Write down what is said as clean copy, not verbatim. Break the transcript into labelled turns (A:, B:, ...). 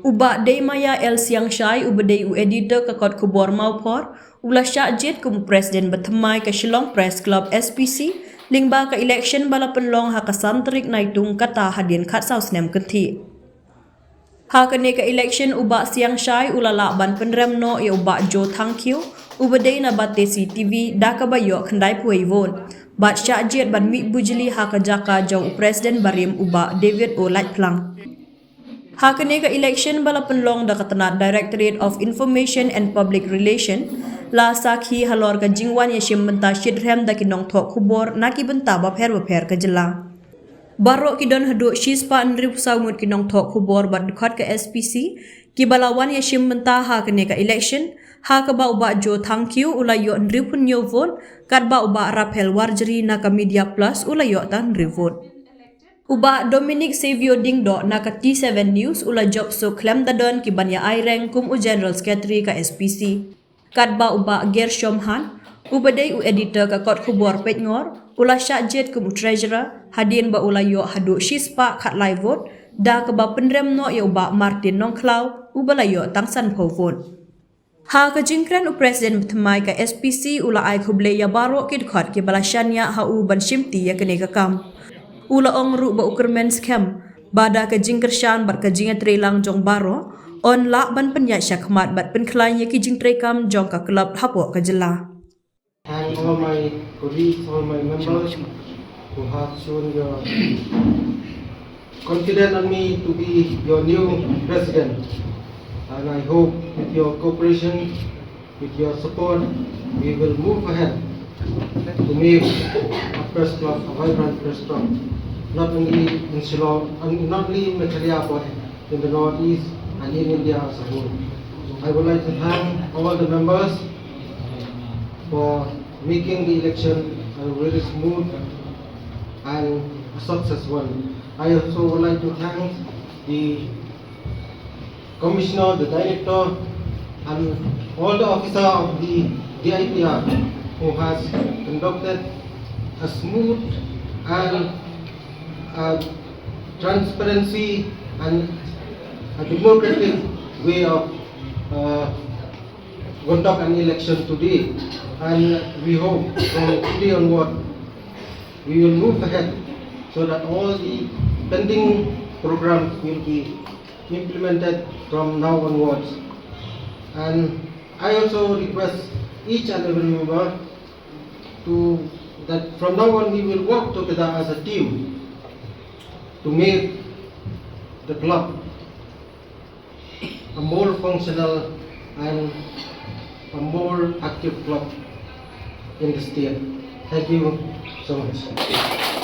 A: Uba day maya El Siang Shai uba day u editor ke kot kubor maupor ulah syakjit kum presiden bertemai ke Shillong Press Club SPC lingba ke election bala penlong ha kasantrik naitung kata hadin kat sausnem kenti. Ha kene ke election uba Siang Shai ulala ban penrem no ya uba Jo Thangkiu uba day na bate CTV da ka bayo khandai puai von. Bat syakjit ban mi bujili ha ke jaka jau presiden barim uba David O Light Plang. Ha kene ke election bala penlong da katanat Directorate of Information and Public Relation la sakhi halor ka jingwan ya shim benta shidrem da kinong thok kubor naki benta baper ke jela. Barok ki don haduk shispa nrip saumut kinong thok kubor bat dekat ke SPC ki balawan ya shim benta ha kene ke election ha ka ba uba Jo Thangkiu ulayo nrip pun yo vote kat ba uba Raphael Warjeri na ka Media Plus ulayo tan nrip vote. Uba Dominic Savio Dingdo na ka T7 News ula job so klem dadon ki banya aireng kum u General Secretary ka SPC. Kat ba uba Gershom Han, uba day u editor ka kot kubor pet ngor, ula syakjit kum u treasurer, hadin ba ula yo haduk shispa kat live vote, da ka ba penrem no ya uba Martin Nongklau, uba la yo tangsan po vote. Ha ka jingkran u presiden bertemai ka SPC ula ai kuble ya barok ki dekat ki balasyanya ha u ban shimti ya kene ka kam. Ula ong ru ba ukermen scam bada ke jingkershan bat ke jinga trelang jong baro on la ban penyat syakmat bat penklanya ki jing trekam jong ka kelab hapo ke jela.
B: And all my colleagues, all my members who have shown your confidence on me to be your new president, and I hope with your cooperation, with your support, we will move ahead to make a press club a vibrant press club. Not only in Shillong, not only in Meghalaya, but in the northeast and in India as a whole. I would like to thank all the members for making the election a really smooth and a successful one. I also would like to thank the commissioner, the director, and all the officers of the DIPR who has conducted a smooth and transparency and a democratic way of conduct an election today, and we hope from today onward we will move ahead so that all the pending programs will be implemented from now onwards. And I also request each and every member that from now on we will work together as a team to make the club a more functional and a more active club in the state. Thank you so much.